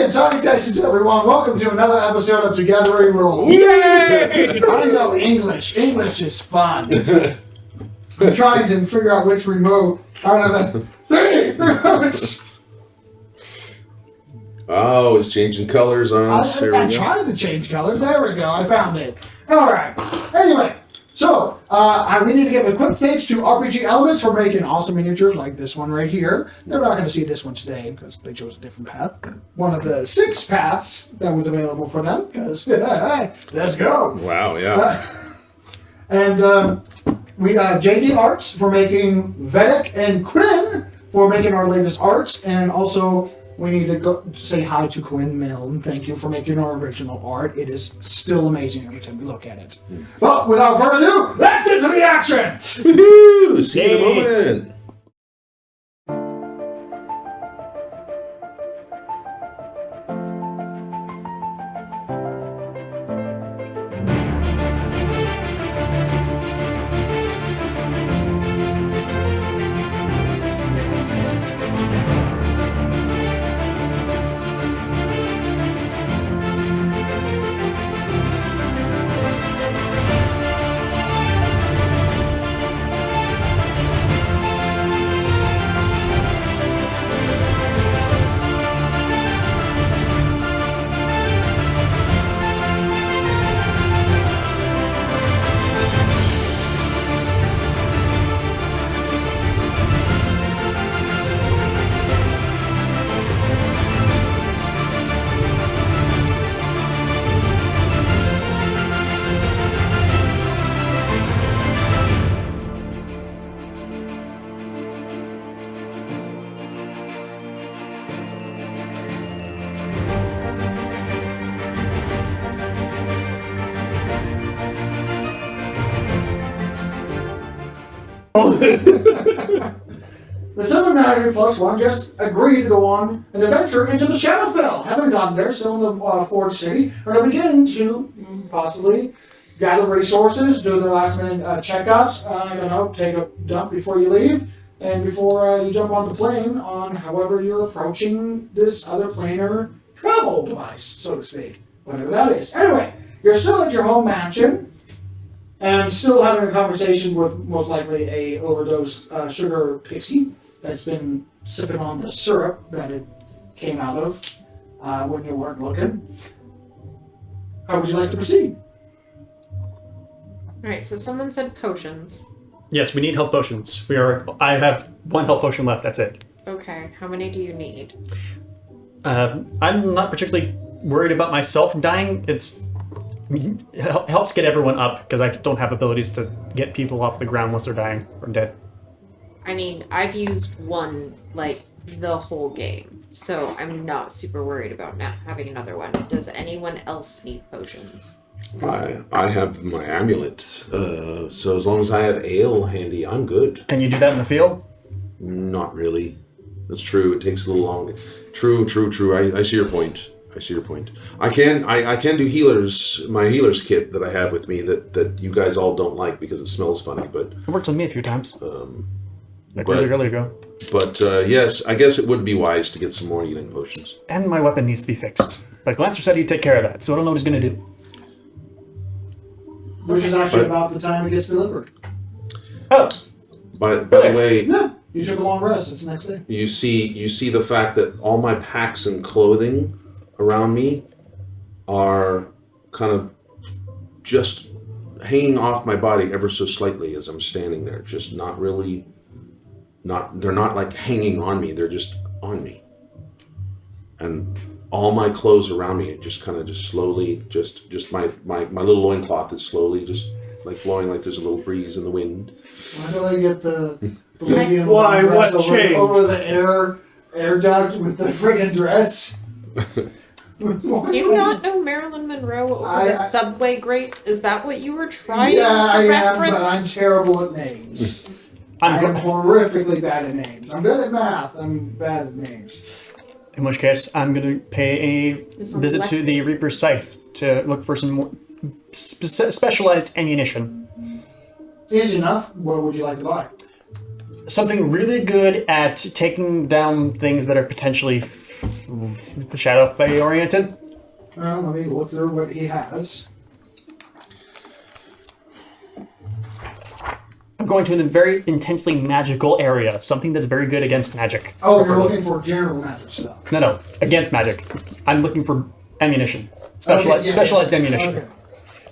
and salutations, everyone. Welcome to another episode of Togetherwerole. Yay! I know English. English is fun. I'm trying to figure out which remote out of the thing. Oh, it's changing colors on us. I'm trying to change colors. There we go. I found it. All right. Anyway, so we need to give a quick thanks to RPG Elements for making awesome miniatures like this one right here. They're not going to see this one today because they chose a different path. One of the 6 paths that was available for them. Because let's go. Wow, yeah. And we got JD Arts for making Vedic and Quinn for making our latest arts, and also we need to go say hi to Quinn Milne. Thank you for making our original art. It is still amazing every time we look at it. But without further ado, let's get to the action! Woohoo! See you in a moment. The Silver Menagerie +1 just agreed to go on an adventure into the Shadowfell. Haven't gotten there, still in the Forge City. We're beginning to possibly gather resources, do the last minute checkups, take a dump before you leave, and before you jump on the plane on however you're approaching this other planar travel device, so to speak. Whatever that is. Anyway, you're still at your home mansion, and still having a conversation with most likely a overdose sugar pixie that's been sipping on the syrup that it came out of when you weren't looking. How would you like to proceed? Alright, so someone said potions. Yes, we need health potions. I have 1 health potion left, that's it. Okay, how many do you need? I'm not particularly worried about myself dying. It helps get everyone up, because I don't have abilities to get people off the ground once they're dying or dead. I mean, I've used 1, the whole game, so I'm not super worried about not having another one. Does anyone else need potions? I have my amulet, so as long as I have ale handy, I'm good. Can you do that in the field? Not really. That's true. It takes a little longer. True. I see your point. I can do my healer's kit that I have with me that you guys all don't like because it smells funny, but It worked on me a few times. Really ago. But yes, I guess it would be wise to get some more healing potions. And my weapon needs to be fixed. But Glancer said he'd take care of that, so I don't know what he's going to do. Which is actually about the time it gets delivered. Oh! By the way, Yeah, you took a long rest. It's the next day. you see the fact that all my packs and clothing around me are kind of just hanging off my body ever so slightly as I'm standing there. Just not really, they're not like hanging on me, they're just on me. And all my clothes around me just kind of slowly, just my little loincloth is slowly just like blowing like there's a little breeze in the wind. Why don't I get the lady in the Why? dress What changed? over the air duct with the friggin' dress? Do you not know Marilyn Monroe over the subway grate? Is that what you were trying to I am, reference? but I'm terrible at names. I am horrifically bad at names. I'm good at math. I'm bad at names. In which case, I'm going to pay a visit to the Reaper's Scythe to look for some more specialized ammunition. Easy enough. What would you like to buy? Something really good at taking down things that are potentially Shadow Fae oriented. Well, let me look through what he has. I'm going to a very intensely magical area, something that's very good against magic. Oh, you're looking for general magic stuff. No, against magic. I'm looking for ammunition. Okay, Specialized ammunition. Okay.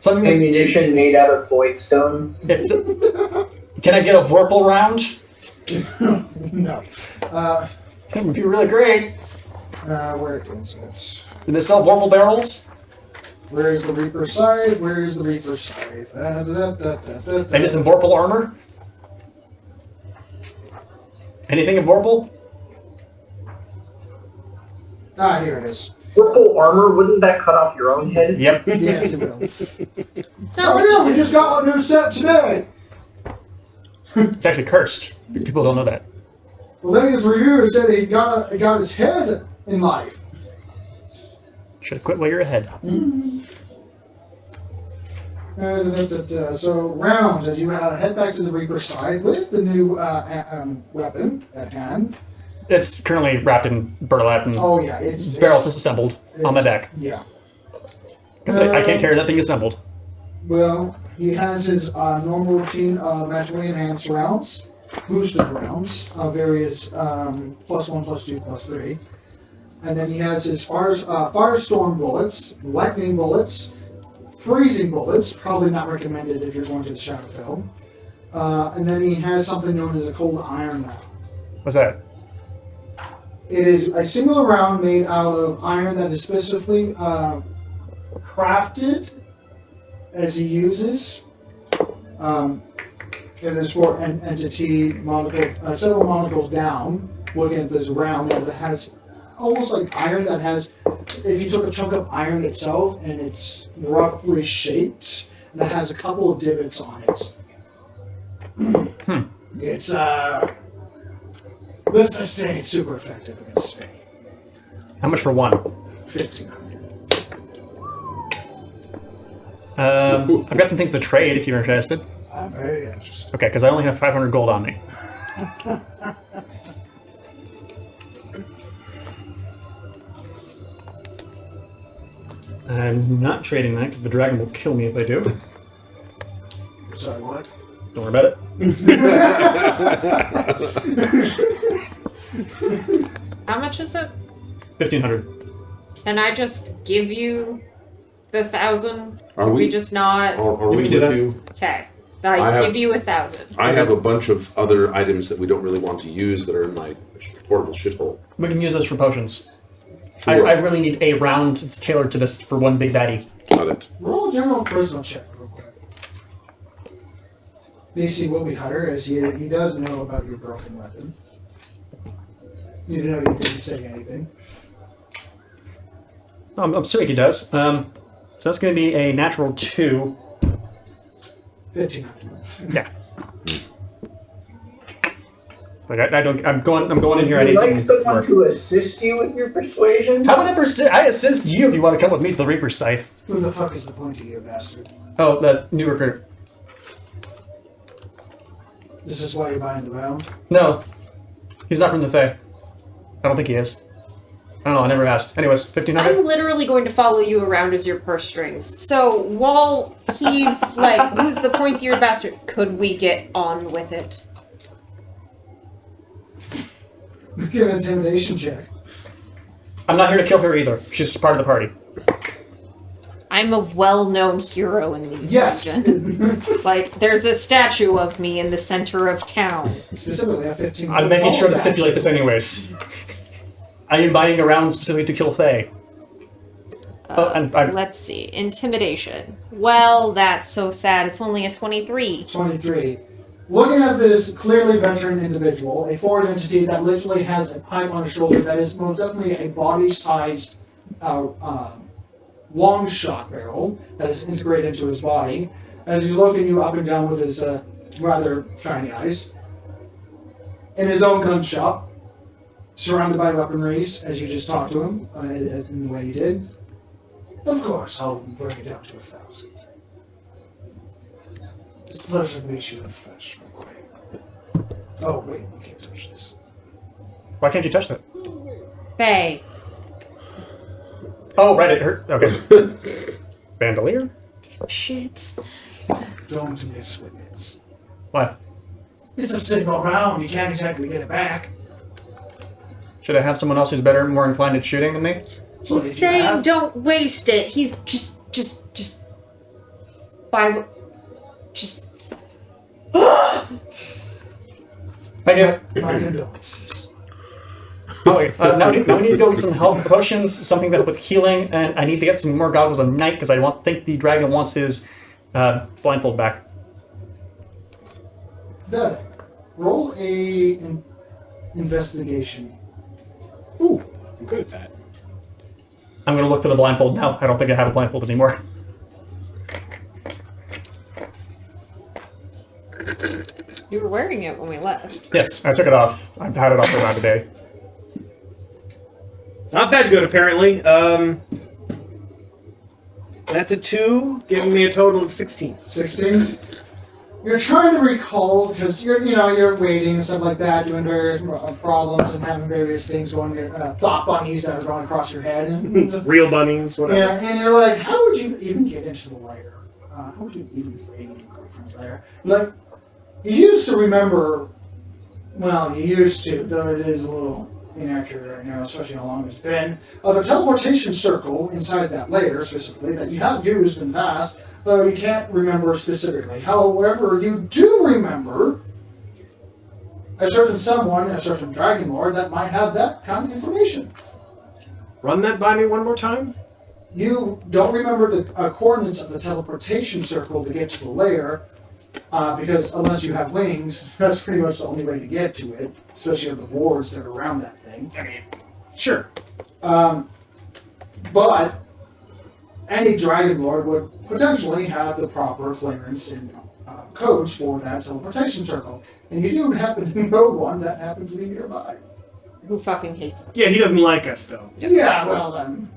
Something Ammunition made out of void stone. Can I get a Vorpal round? No. That would be really great. Where is it? Do they sell Vorpal barrels? Where's the Reaper Scythe? Where's the Reaper Scythe? Maybe some Vorpal armor? Anything in Vorpal? Ah, here it is. Purple armor, wouldn't that cut off your own head? Yep. Yes, it will. It's not Oh like yeah, we just got a new set today. It's actually cursed. People don't know that. Well, then his reviewer said he got his head in life. Should have quit while you're ahead. So rounds, as you head back to the Reaper side with the new weapon at hand. It's currently wrapped in burlap and Oh yeah, it's barrel disassembled on my deck. Yeah. Because I can't carry that thing assembled. Well, he has his normal routine of magically enhanced rounds, boosted rounds of various +1, +2, +3. And then he has his firestorm bullets, lightning bullets, freezing bullets, probably not recommended if you're going to the Shadowfell. And then he has something known as a cold iron round. What's that? It is a single round made out of iron that is specifically crafted as he uses. And there's for an entity monocle, several monocles down, looking at this round that has almost like iron that has, if you took a chunk of iron itself and it's roughly shaped, that has a couple of divots on it. It's, let's just say it's super effective against Fae. How much for one? 1,500. I've got some things to trade if you're interested. I'm very interested. Okay, because I only have 500 gold on me. I'm not trading that because the dragon will kill me if I do. Sorry, what? Don't worry about it. How much is it? 1,500. Can I just give you the 1,000? Are we? just not? Are We we can do with that. you? Okay. I I have- give you 1,000. I have a bunch of other items that we don't really want to use that are in my portable shithole. We can use those for potions. Sure. I really need a round that's tailored to this for one big baddie. Got it. Roll a general charisma check real quick. DC will be higher as he does know about your broken weapon. Even though you didn't say anything. I'm assuming he does. So that's going to be a natural 2. 1,500. Yeah. Like I'm going in here. I Would need you something like to someone work. to assist you with your persuasion? How about I assist you if you want to come with me to the Reaper Scythe? Who the fuck is the pointy ear bastard? Oh, the new recruit. This is why you're buying the round? No, he's not from the Fae. I don't think he is. I don't know. I never asked. Anyways, 1,500. I'm literally going to follow you around as your purse strings. So while he's like, who's the pointy-eared bastard? Could we get on with it? Get an intimidation check. I'm not here to kill her either. She's just part of the party. I'm a well-known hero in these Yes! regions. Like, there's a statue of me in the center of town. Specifically at 15. I'm making sure to stipulate this anyways. I am buying a round specifically to kill Fae. Let's see. Intimidation. Well, that's so sad. It's only a 23. 23. Looking at this clearly veteran individual, a forward entity that literally has a pipe on his shoulder that is most definitely a body-sized long shot barrel that is integrated into his body, as he's looking you up and down with his rather shiny eyes. In his own gun shop, surrounded by weaponries, as you just talked to him in the way you did. Of course, I'll bring it down to 1,000. It's a pleasure to meet you in flesh, my queen. Oh, wait, we can't touch this. Why can't you touch that? Faye, Oh, right, it hurt. Okay. Bandolier? Shit. Don't miss with it. What? It's a single round. You can't exactly get it back. Should I have someone else who's better, more inclined at shooting than me? What did He's you saying have? don't waste it. He's just buy. Just. Thank you. My condolences. Oh, wait. Now we need to go get some health potions, something to help with healing, and I need to get some more goggles of night because I think the dragon wants his blindfold back. Better. Roll a investigation. Ooh, I'm good at that. I'm going to look for the blindfold now. I don't think I have a blindfold anymore. You were wearing it when we left. Yes, I took it off. I've had it off for about a day. Not that good, apparently. That's a 2, giving me a total of 16. 16. You're trying to recall because you're waiting and stuff like that, doing various problems and having various things going. Thought bunnies that are going across your head. And, Real bunnies, whatever. yeah, and you're like, how would you even get into the lair? How would you even go from there? Like, you used to remember. Well, you used to, though it is a little inaccurate right now, especially how long it's been, of a teleportation circle inside that layer specifically that you have used in the past, though you can't remember specifically. However, you do remember a certain someone, a certain dragon lord that might have that kind of information. Run that by me one more time? You don't remember the coordinates of the teleportation circle to get to the layer, because unless you have wings, that's pretty much the only way to get to it, especially of the wards that are around that thing. I mean, sure. But any dragon lord would potentially have the proper clearance and codes for that teleportation circle. And you do happen to know one that happens to be nearby. Who fucking hates us? Yeah, he doesn't like us, though. Yeah, well then,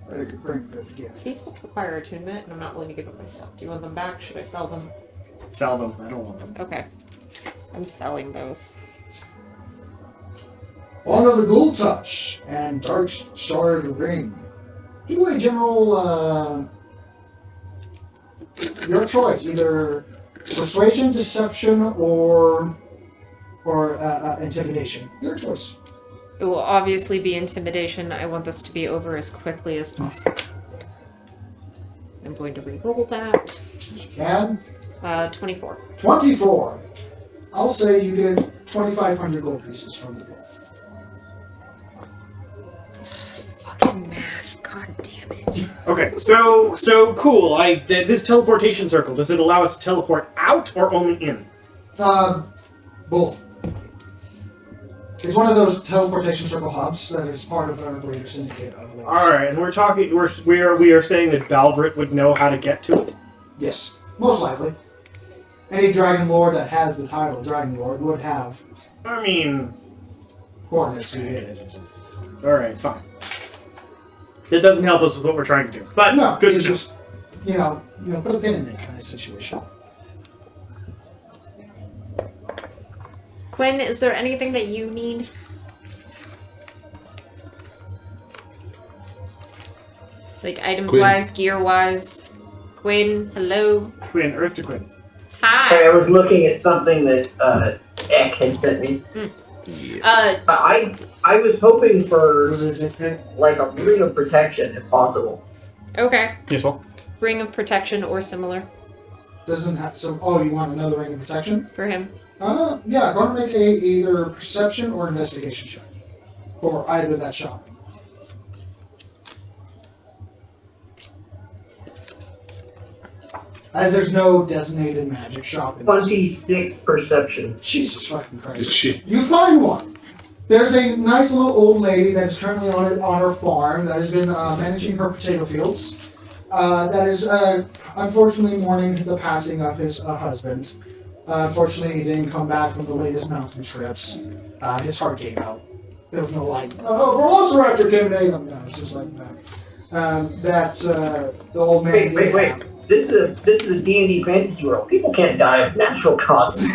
bring a good gift. These will require attunement, and I'm not willing to give up my stuff. Do you want them back? Should I sell them? Sell them. I don't want them. Okay. I'm selling those. Honor the Ghoul Touch and Dark Shard Ring. Do a general, your choice, either persuasion, deception, or intimidation. Your choice. It will obviously be intimidation. I want this to be over as quickly as possible. I'm going to re-roll that. As you can. 24. 24. I'll say you get 2,500 gold pieces from the vault. Fucking math. God damn it. Okay, so cool. This teleportation circle, does it allow us to teleport out or only in? Both. It's one of those teleportation circle hubs that is part of a greater syndicate of layers. Alright, and we are saying that Balvrit would know how to get to it? Yes, most likely. Any Dragon Lord that has the title Dragon Lord would have I mean, coordinates to get it. alright, fine. It doesn't help us with what we're trying to do. But No, good it's to know. just, put a pin in that kind of situation. Quinn, is there anything that you need? Like items-wise, gear-wise? Quinn, hello? Quinn, Earth to Quinn. Hi! I was looking at something that Eck had sent me. I was hoping for like a ring of protection if possible. Okay. Useful. Ring of protection or similar Doesn't have some. Oh, you want another ring of protection? for him. Yeah. Go and make either perception or investigation check for either that shop. As there's no designated magic shop in this. 26 perception. Jesus fucking Christ. Shit. You find one. There's a nice little old lady that's currently on her farm that has been managing her potato fields. That is unfortunately mourning the passing of his husband. Unfortunately, he didn't come back from the latest mountain trips. His heart gave out. There was no like, Velociraptor came and ate him. No, it's just like the old man. Wait. This is a D&D fantasy world. People can't die of natural causes.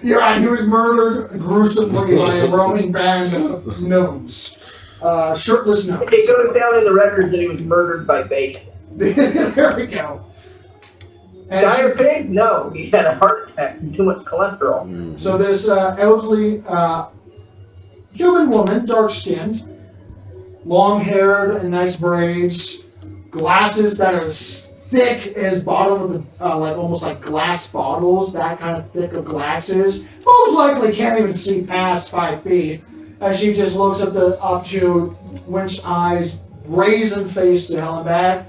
Yeah, he was murdered gruesomely by a roaming band of gnomes. shirtless nose. It goes down in the records that he was murdered by bacon. There we go. And Dire pig? No, he had a heart attack and too much cholesterol. so this elderly human woman, dark-skinned, long-haired and nice braids, glasses that are as thick as bottom of the, like almost like glass bottles, that kind of thick of glasses. Most likely can't even see past 5 feet. As she just looks up to winch eyes, brazen face to hell and back.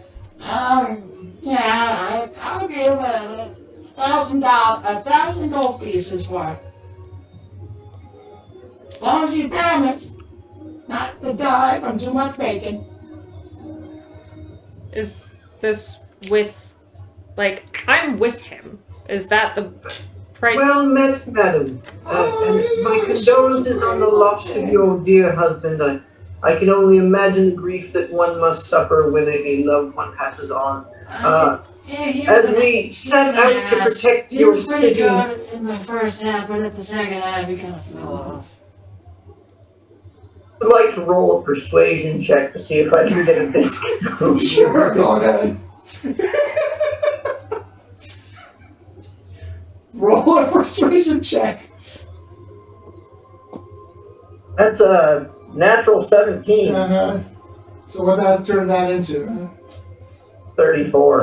Yeah, I'll give $1,000 gold pieces for it. As long as you promise not to die from too much bacon. Is this with, like, I'm with him. Is that the price? Well met, madam. And my condolences on the loss of your dear husband. I can only imagine the grief that one must suffer when a loved one passes on. As we set out to protect your He was pretty city. good in the first half, but at the second half he kind of fell off. I'd like to roll a persuasion check to see if I can get a discount. Sure, go ahead. Roll a persuasion check. That's a natural 17. Uh-huh. So what that turned that into? 34.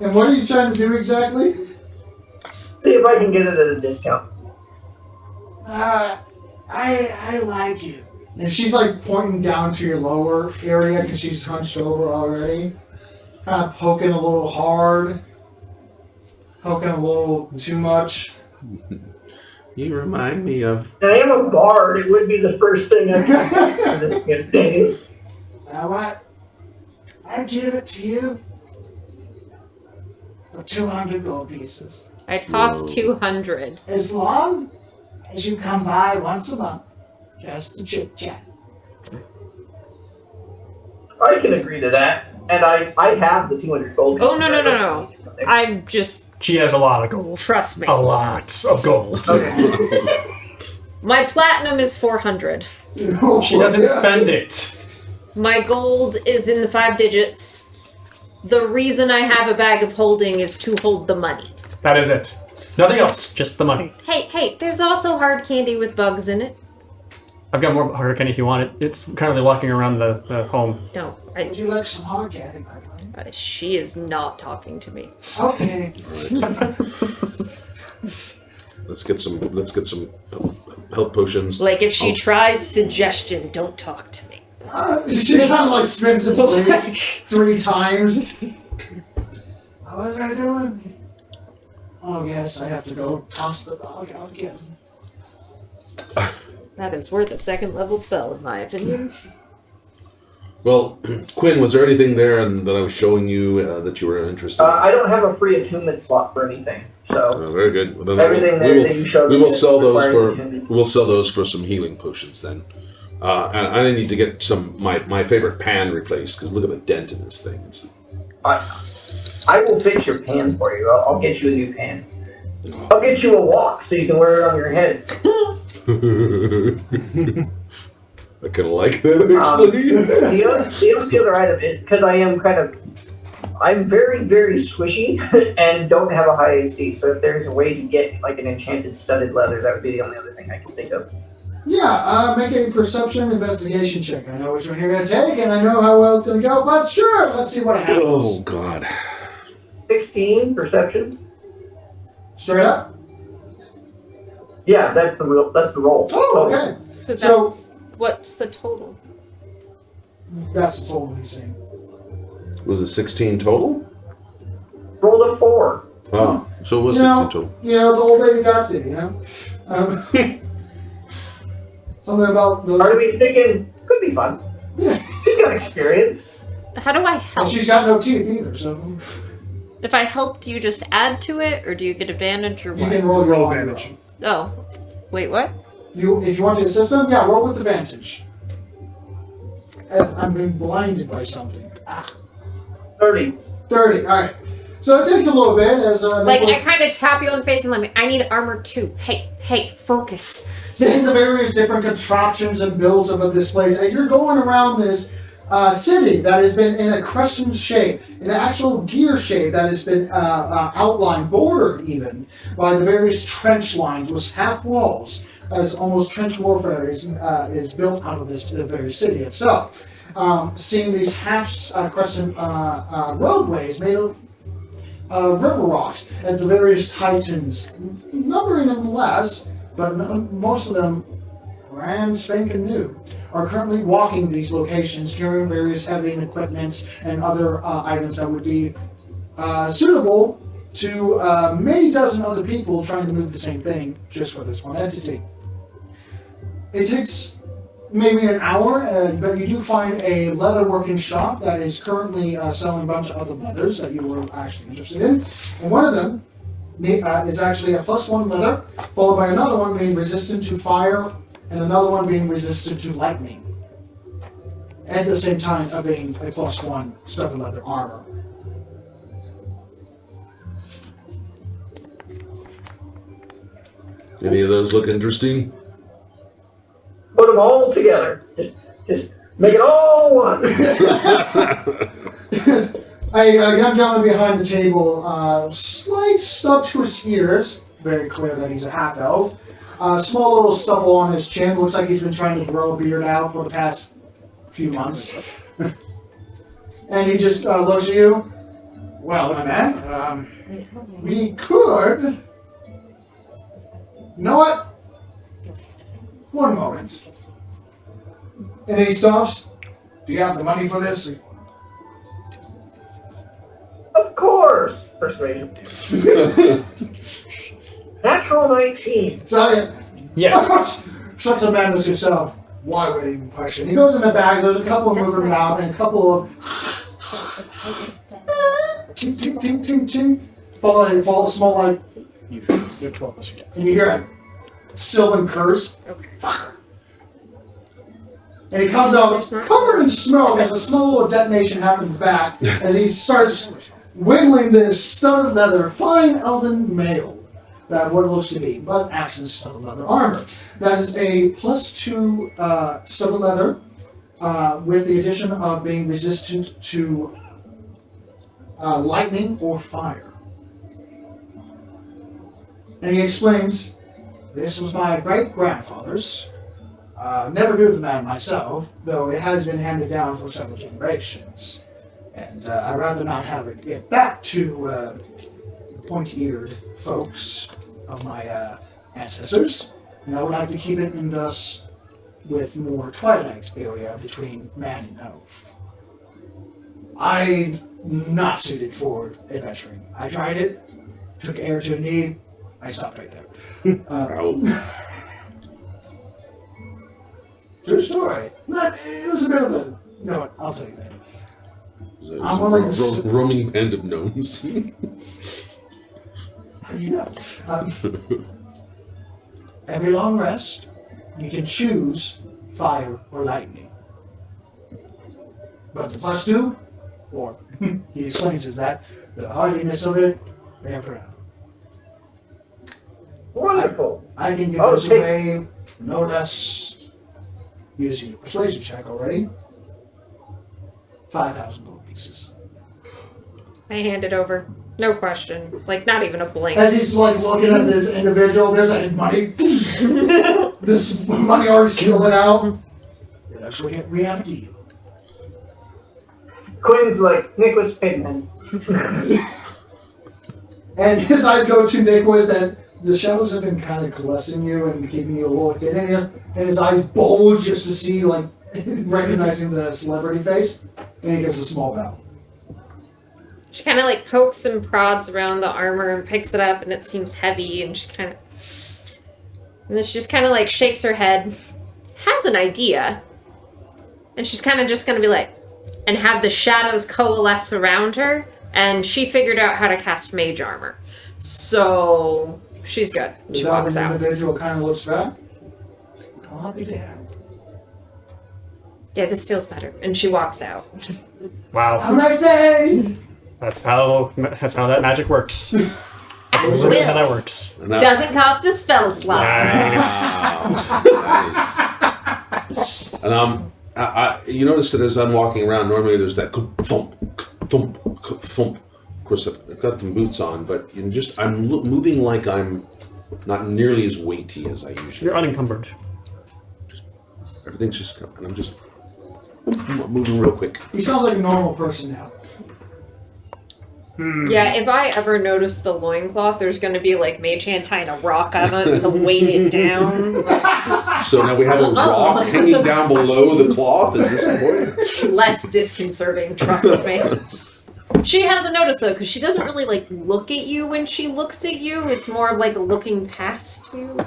And what are you trying to do exactly? See if I can get it at a discount. I like you. And she's like pointing down to your lower area because she's hunched over already. Kind of poking a little hard. Poking a little too much. You remind me of. I am a bard. It would be the first thing I think for this campaign. Now what? I give it to you for 200 gold pieces. I tossed Whoa. 200. As long as you come by once a month, just to chit chat. I can agree to that. And I have the 200 gold. Oh, no. I'm just, She has a lot of gold. trust me. A lot of gold. Okay. My platinum is 400. She doesn't spend it. My gold is in the 5 digits. The reason I have a bag of holding is to hold the money. That is it. Nothing else. Just the money. Hey, there's also hard candy with bugs in it. I've got more hurricane if you want it. It's currently walking around the home. No, Would you like some hard candy, my buddy? she is not talking to me. Okay. Let's get some health potions. Like, if she Oh. tries suggestion, don't talk to me. She kind of like spins the blade 3 times. What was I doing? Oh, yes, I have to go toss the dog out again. That is worth a second level spell, in my opinion. Well, Quinn, was there anything there that I was showing you that you were interested in? I don't have a free attunement slot for anything. So Oh, very good. Well, then everything there that you showed we me will is sell those required for attunement. we'll sell those for some healing potions then. And I need to get my favorite pan replaced because look at the dent in this thing. I will fix your pan for you. I'll get you a new pan. I'll get you a walk so you can wear it on your head. I kind of like that actually. The other item is because I'm very, very squishy and don't have a high AC. So if there's a way to get like an enchanted studded leather, that would be the only other thing I can think of. Yeah, make a perception investigation check. I know which one you're going to take, and I know how well it's going to go, but sure, let's see what happens. Oh God. 16 perception. Straight up? Yeah, that's the roll. Oh, okay. So that's, So- what's the total? That's the total he's saying. Was it 16 total? Rolled a 4. Oh, so it was You 16 know, total. the old lady got to, you know? Something about those. Part of me's thinking could be fun. Yeah. She's got experience. How do I And help? she's got no teeth either, so If I help, do you just add to it, or do you get advantage, or you what? can roll your Roll own advantage. roll. Oh, wait, what? If you want to assist them, yeah, roll with advantage. As I'm being blinded by something. 30. 30, alright. So it takes a little bit as Like, I kind of tap you on the face and let me. I need armor too. Hey, Hey, focus. Seeing the various different contraptions and builds of this place, and you're going around this city that has been in a crescent shape, in an actual gear shape that has been outlined, bordered even, by the various trench lines with half walls, as almost trench warfare is built out of this very city itself. Seeing these half crescent roadways made of river rocks and the various titans, numbering them less, but most of them brand spanking new, are currently walking these locations, carrying various heavy equipments and other items that would be suitable to many dozen other people trying to move the same thing just for this one entity. It takes maybe an hour, but you do find a leatherworking shop that is currently selling a bunch of other leathers that you were actually interested in. And one of them is actually a +1 leather, followed by another one being resistant to fire, and another one being resistant to lightning. At the same time of being a +1 studded leather armor. Any of those look interesting? Put them all together. Just make it all one. A young gentleman behind the table, slight stub to his ears, very clear that he's a half-elf. Small little stubble on his chin, looks like he's been trying to grow a beard out for the past few months. And he just looks at you. Well, my man, we could... You know what? One moment. And he stops. Do you have the money for this? Of course. Persuasion. Natural 19. So, Yes. such a man as yourself. Why would he even question? He goes in the bag. There's a couple of moving around and a couple of ting ting ting ting ting. Follow small like, You're 12 plus your and you hear a Sylvan curse. Okay. Fuck. And he comes out covered in smoke as a small little detonation happens in the back as he starts wiggling this studded leather, fine elven mail. That what it looks to be, but accents studded leather armor. That is a +2 studded leather with the addition of being resistant to lightning or fire. And he explains, this was my great-grandfather's. Never knew the man myself, though it has been handed down for several generations. And I'd rather not have it get back to pointy-eared folks of my ancestors. And I would like to keep it in thus with more twilight area between man and elf. I'm not suited for adventuring. I tried it, took air to a knee, I stopped right there. True story. It was a bit of a... You know what, I'll tell you that. I'm willing to... Roaming band of gnomes. You know. Every long rest, you can choose fire or lightning. But the +2, or he explains is that the hardiness of it, they're forever. Wonderful. I can give this away no less using your persuasion check already. 5,000 gold pieces. I hand it over. No question. Like, not even a blink. As he's like looking at this individual, there's like money. This money already spilling out. Yeah, that's what we have to deal. Quinn's like Nicholas Pigman. And his eyes go to Nicholas that the shadows have been kind of caressing you and keeping you a little hidden, and his eyes bulge just to see, like, recognizing the celebrity face, and he gives a small bow. She kind of like pokes and prods around the armor and picks it up, and it seems heavy, and she kind of... And then she just kind of like shakes her head, has an idea, and she's kind of just going to be like, and have the shadows coalesce around her, and she figured out how to cast mage armor. So... She's good. She walks The out. individual kind of looks back. I'll be there. Yeah, this feels better. And she walks out. Have a Wow. nice day! That's how that magic works. That's literally how that works. And I- Doesn't cost a spell slot. Nice. Nice. And you notice that as I'm walking around, normally there's that thump, thump, thump. Of course, I've got some boots on, but I'm moving like I'm not nearly as weighty as I usually. You're unencumbered. Everything's just, and I'm just moving real quick. He sounds like a normal person now. Yeah, if I ever notice the loincloth, there's going to be like Mage Hand tying a rock on it to weight it down. So now we have a rock hanging down below the cloth. Is this the point? Less disconcerting, trust me. She hasn't noticed though, because she doesn't really like look at you when she looks at you. It's more of like looking past you.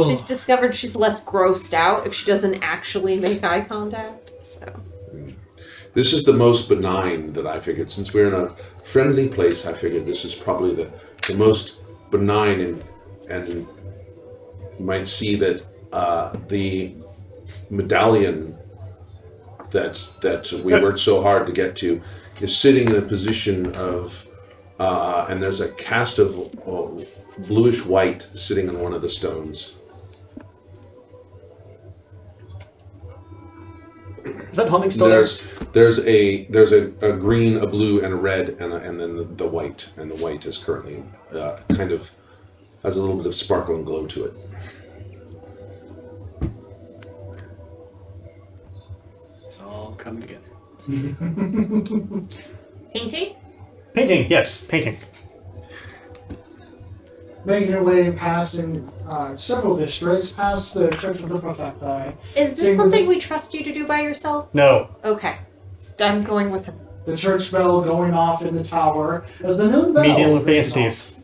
She's discovered she's less grossed out if she doesn't actually make eye contact. So. This is the most benign that I figured. Since we're in a friendly place, I figured this is probably the most benign, and you might see that the medallion that we worked so hard to get to is sitting in a position of, and there's a cast of bluish white sitting on one of the stones. Is that humming still there? There's a green, a blue, and a red, and then the white, and the white is currently kind of has a little bit of sparkle and glow to it. It's all come together. Painting? Painting, yes, painting. Making your way past in several districts, past the Church of the Perfecti, Is this something we trust you to do by yourself? No. Okay. I'm going with him. the church bell going off in the tower as the noon bell. Me dealing with the rings entities. off.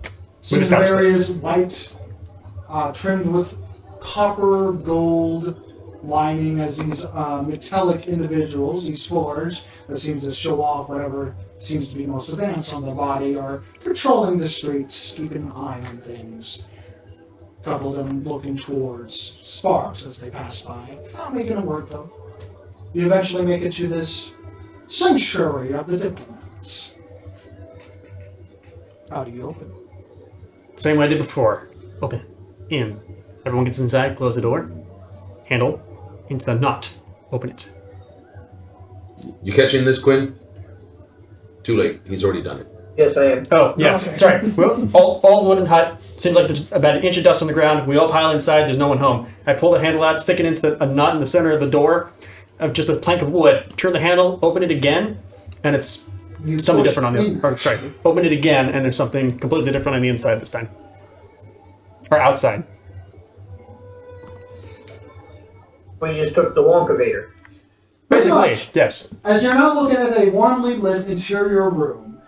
We've Some established areas this. white, trimmed with copper, gold lining as these metallic individuals, these forged, that seems to show off whatever seems to be most advanced on their body, are patrolling the streets, keeping an eye on things. A couple of them looking towards sparks as they pass by. Not making a word though. You eventually make it to this sanctuary of the diplomats. How do you open? Same way I did before. Open. In. Everyone gets inside, close the door. Handle. Into the knot. Open it. You catching this, Quinn? Too late. He's already done it. Yes, I am. Oh, yes. Okay. Sorry. All the wooden hut. Seems like there's about an inch of dust on the ground. We all pile inside. There's no one home. I pull the handle out, stick it into a knot in the center of the door of just a plank of wood. Turn the handle, open it again, and it's You something push different on the in. or sorry, open it again, and there's something completely different on the inside this time. Or outside. Well, you just took the Wonkavator. Basically, much. yes. As you're now looking at a warmly lit interior room,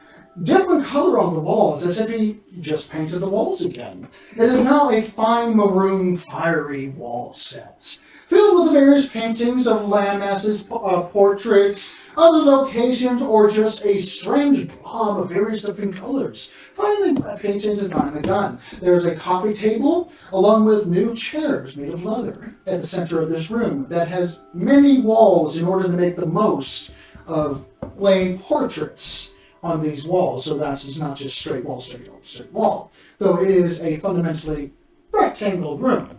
different color on the walls, as if he just painted the walls again. It is now a fine maroon, fiery wall set, filled with various paintings of landmasses, portraits, other locations, or just a strange blob of various different colors, finely painted and finely done. There's a coffee table, along with new chairs made of leather at the center of this room that has many walls in order to make the most of laying portraits on these walls, so that it's not just straight wall, straight wall. Though it is a fundamentally rectangle room.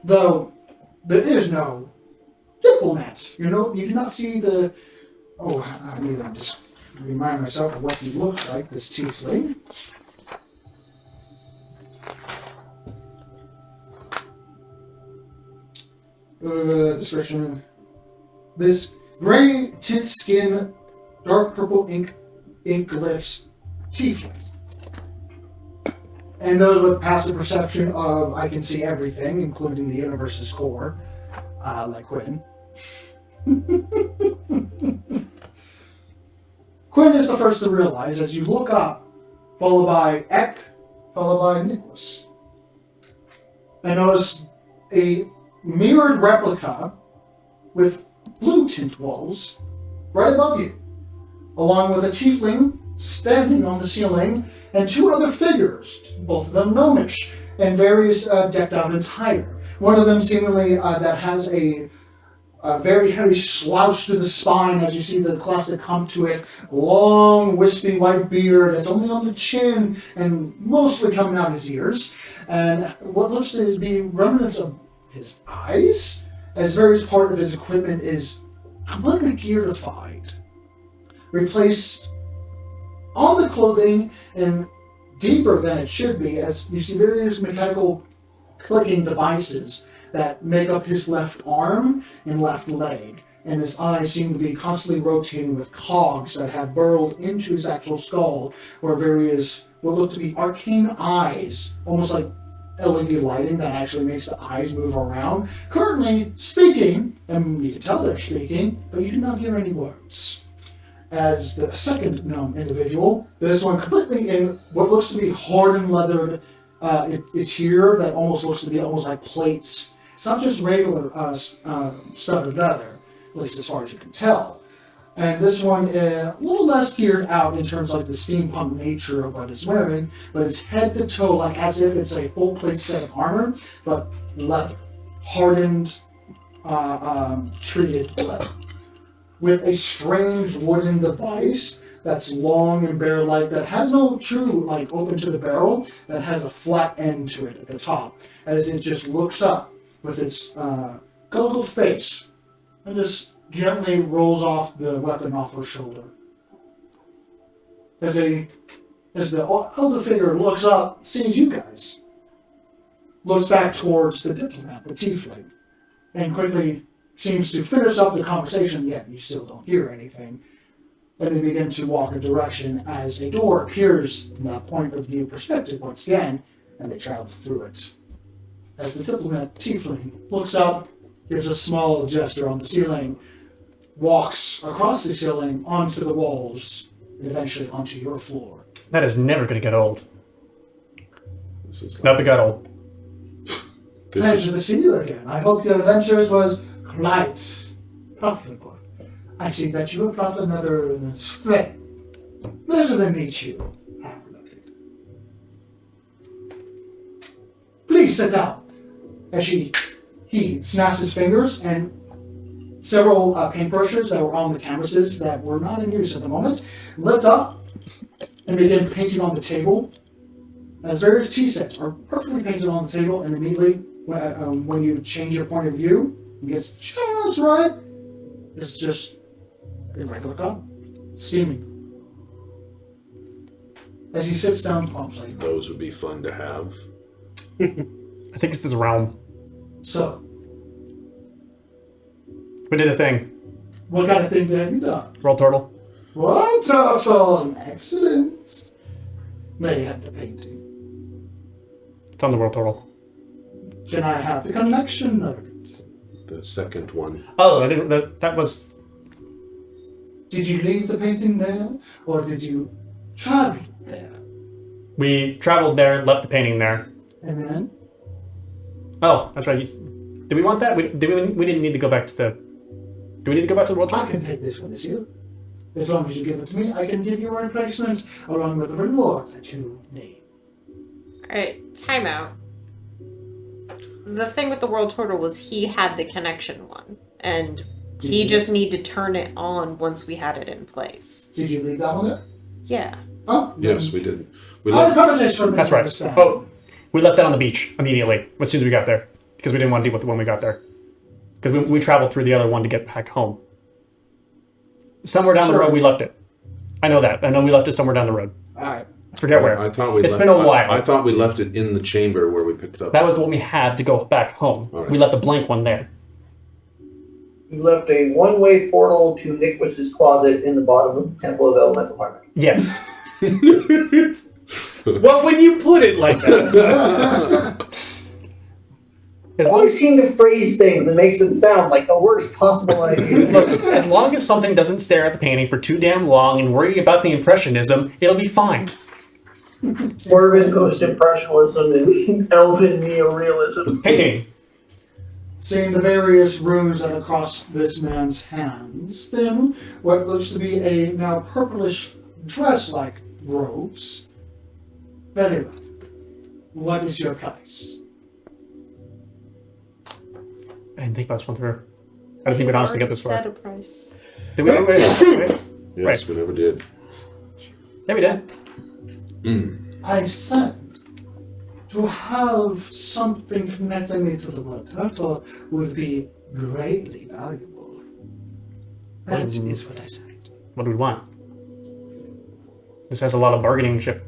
Though there is no diplomat. You do not see the... Oh, I need to just remind myself of what he looks like, this tiefling. Description. This gray tint skin, dark purple ink glyphs, tiefling. And those with passive perception of I can see everything, including the universe's core, like Quinn. Quinn is the first to realize as you look up, followed by Ek, followed by Nicholas. And notice a mirrored replica with blue tint walls right above you, along with a tiefling standing on the ceiling and two other figures, both of them gnomish and various decked out attire. One of them seemingly that has a very heavy slouch to the spine as you see the classic hump to it. Long, wispy white beard that's only on the chin and mostly coming out his ears. And what looks to be remnants of his eyes, as various part of his equipment is completely gearified. Replaced on the clothing and deeper than it should be, as you see various mechanical clicking devices that make up his left arm and left leg. And his eyes seem to be constantly rotating with cogs that have burrowed into his actual skull, where various what look to be arcane eyes, almost like LED lighting that actually makes the eyes move around, currently speaking, and you can tell they're speaking, but you do not hear any words. As the second gnome individual, this one completely in what looks to be hardened leathered, it's here that almost looks to be almost like plates. It's not just regular studded leather, at least as far as you can tell. And this one a little less geared out in terms of like the steampunk nature of what it's wearing, but it's head to toe, like as if it's a full plate set of armor, but leather, hardened, treated leather, with a strange wooden device that's long and barrel-like, that has no true, like, open to the barrel, that has a flat end to it at the top, as it just looks up with its goggled face, and just gently rolls off the weapon off her shoulder. As the elder figure looks up, sees you guys, looks back towards the diplomat, the tiefling, and quickly seems to finish up the conversation, yet you still don't hear anything. And they begin to walk a direction as a door appears from that point of view perspective once again, and they travel through it. As the diplomat tiefling looks up, gives a small gesture on the ceiling, walks across the ceiling onto the walls, and eventually onto your floor. That is never going to get old. This is Nope, it got old. Pleasure to see you again. I hope your adventures was quite profitable. I see that you have brought another stray. Pleasure to meet you. Please sit down. As he snaps his fingers, and several paintbrushes that were on the canvases that were not in use at the moment lift up and begin painting on the table. As various tea sets are perfectly painted on the table, and immediately when you change your point of view, it gets just right. It's just a regular cup, steaming. As he sits down promptly. Those would be fun to have. I think it's this realm. So, We did a thing. what kind of thing have you done? Roll turtle. What turtle? Excellent. May I have the painting? It's on the world turtle. Can I have the connection of it? The second one. Oh, I didn't. That was. Did you leave the painting there, or did you travel there? We traveled there, left the painting there. And then? Oh, that's right. Did we want that? We didn't need to go back to the. Do we need to go back to the world I turtle? can take this one, is you. As long as you give it to me, I can give you a replacement along with the reward that you need. Alright, timeout. The thing with the world turtle was he had the connection one, and he just needed to turn it on once we had it in place. Did you leave that one there? Yeah. Oh, Yes, we did. We I left. apologize for That's right. misunderstanding. Oh, we left that on the beach immediately as soon as we got there because we didn't want to deal with it when we got there. Because we traveled through the other one to get back home. Somewhere down the Sure. road, we left it. I know that. I know we left it somewhere down the road. Alright. I forget where. I thought we It's left, been a while. I thought we left it in the chamber where we picked it up. That was the one we had to go back home. All right. We left the blank one there. You left a one-way portal to Nicholas's closet in the bottom of the Temple of Elemental Harmony. Yes. Well, when you put it like that. As You long always as, seem to phrase things that makes them sound like the worst possible idea. look, as long as something doesn't stare at the painting for too damn long and worry about the impressionism, it'll be fine. Morbid post-impressionism and elven neorealism. Painting. Seeing the various runes that are across this man's hands, then what looks to be a now purplish dress-like robes. Very well. What is your price? I didn't think about this one through. I don't think we'd honestly get this Set far. a price. Did we? Wait. Yes, Right. we never did. Yeah, we did. I said to have something connecting me to the word turtle would be greatly valuable. That is what I said. What do we want? This has a lot of bargaining chip.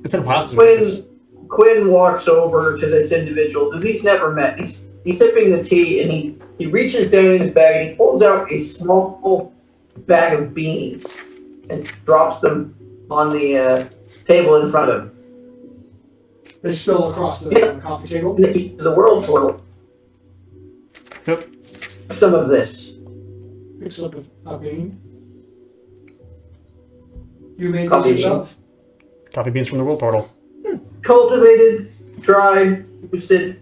It's been a while since we did this. Quinn walks over to this individual who he's never met. He's sipping the tea and he reaches down in his bag and he pulls out a small bag of beans and drops them on the table in front of him. They spill across the coffee table. Connect you to the world portal. Yep. Some of this. Picks up a bean. You made Coffee this yourself? Coffee beans from the world portal. Cultivated, dried, roasted,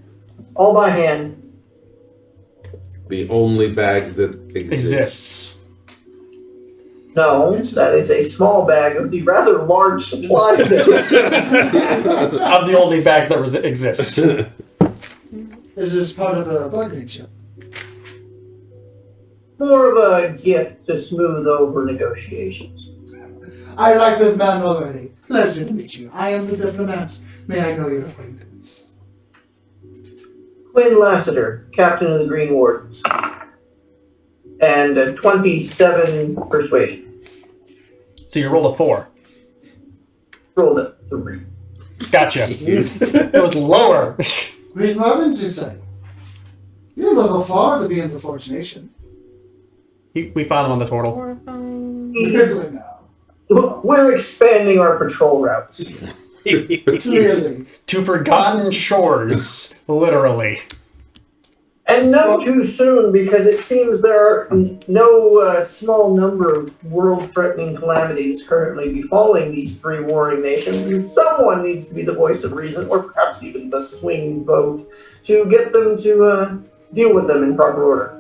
all by hand. The only bag that exists. No, that is a small bag of the rather large supply. Of the only bag that exists. Is this part of the bargaining chip? More of a gift to smooth over negotiations. I like this man already. Pleasure to meet you. I am the diplomat. May I know your acquaintance? Quinn Lassiter, captain of the Green Wardens. And a 27 persuasion. So you rolled a 4. Rolled a 3. Gotcha. It was lower. Green Wardens, you say? You're a little far to be in the Forge Nation. We found him on the portal. Horrifying. Clearly now. We're expanding our patrol routes. Clearly. To forgotten shores, literally. And not too soon, because it seems there are no small number of world-threatening calamities currently befalling these 3 warring nations, and someone needs to be the voice of reason, or perhaps even the swing vote, to get them to deal with them in proper order.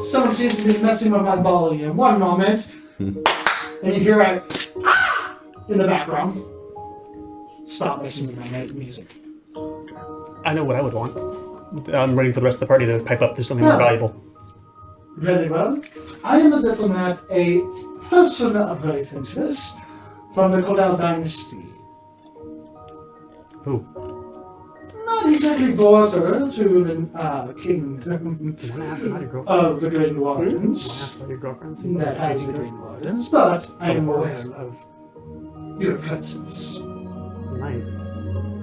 Someone seems to be messing with my volume. One moment. And you hear a in the background. Stop messing with my music. I know what I would want. I'm waiting for the rest of the party to pipe up. There's something more valuable. Very well. I am a diplomat, a person of great interest from the Cordell dynasty. Who? Not exactly daughter to the kingdom of the Green Wardens. That has the Green Wardens, but I am aware of your presence.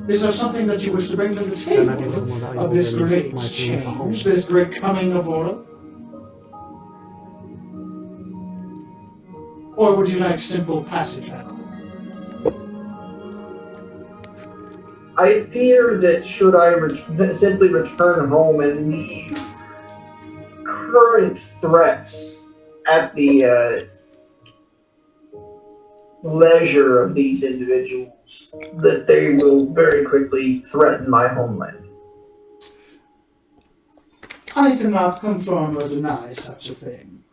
Is there something that you wish to bring to the table of this great change, this great coming of order? Or would you like simple passage record? I fear that should I simply return home and leave current threats at the leisure of these individuals, that they will very quickly threaten my homeland. I cannot confirm or deny such a thing.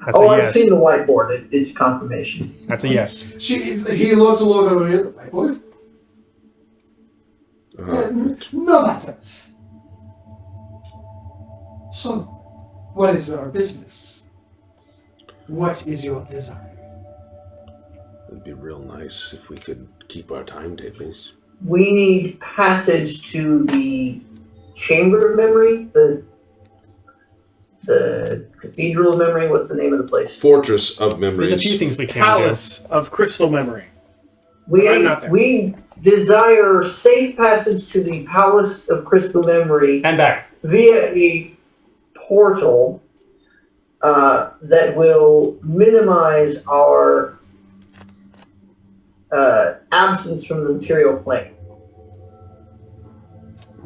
That's a I've yes. seen the whiteboard. It's confirmation. That's a yes. He looks a little over here. What? No matter. So, what is our business? What is your desire? It'd be real nice if we could keep our timetables. We need passage to the Chamber of Memory, the Cathedral of Memory. What's the name of the place? Fortress of Memories. There's a few things we can Palace of Crystal Memory. I'm not there. We desire safe passage to the Palace of Crystal Memory do. And back. via a portal that will minimize our absence from the material plane.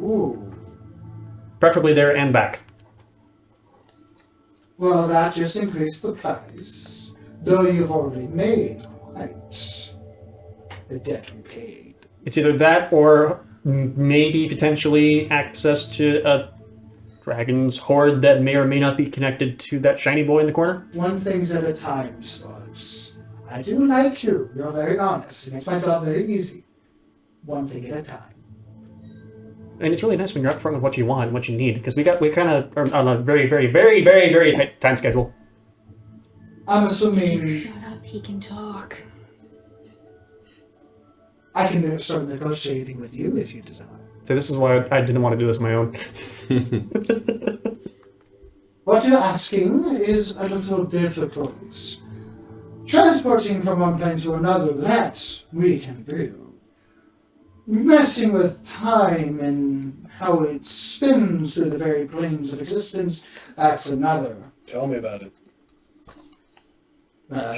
Ooh. Preferably there and back. Well, that just increased the price. Though you've already made quite a debt repaid. It's either that or maybe potentially access to a dragon's horde that may or may not be connected to that shiny boy in the corner. One thing's at a time, Sparks. I do like you. You're very honest. It makes my job very easy. One thing at a time. And it's really nice when you're upfront with what you want and what you need, because we kind of are on a very, very, very, very, very tight time schedule. I'm assuming Shut up, he can talk. I can start negotiating with you if you desire. So this is why I didn't want to do this on my own. What you're asking is a little difficult. Transporting from one plane to another, that we can do. Messing with time and how it spins through the very planes of existence, that's another. Tell me about it.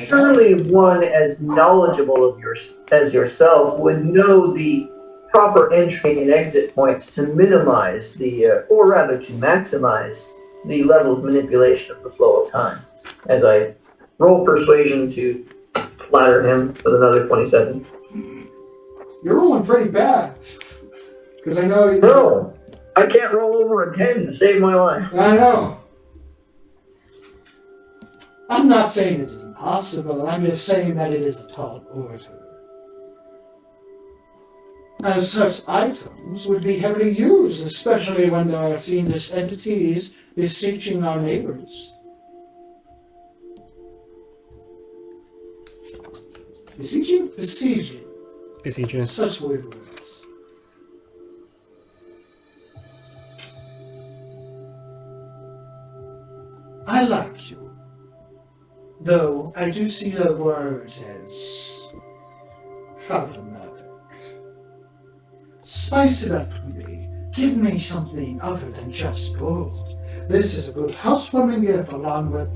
Surely one as knowledgeable of as yourself would know the proper entry and exit points to minimize or rather to maximize the level of manipulation of the flow of time. As I roll persuasion to flatter him with another 27. You're rolling pretty bad. Because I know you. No, I can't roll over a 10 to save my life. I know. I'm not saying it is impossible, I'm just saying that it is a tall order. As such items would be heavily used, especially when there are fiendish entities beseeching our neighbors. Beseeching? Besieging. Besieging. Such weird words. I like you. Though I do see your words as problematic. Spice it up for me. Give me something other than just gold. This is a good housewarming gift along with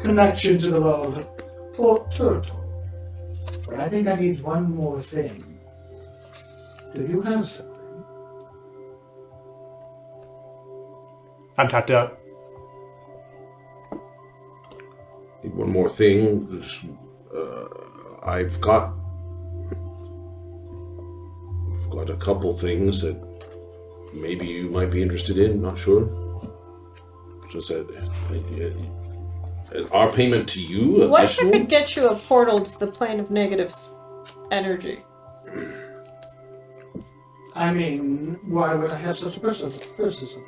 connection to the world turtle. But I think I need one more thing. Do you have something? I'm tapped out. Need one more thing. I've got a couple things that maybe you might be interested in. Not sure. Just our payment to you. What if I Additional? could get you a portal to the plane of negative energy? I mean, why would I have such a criticism?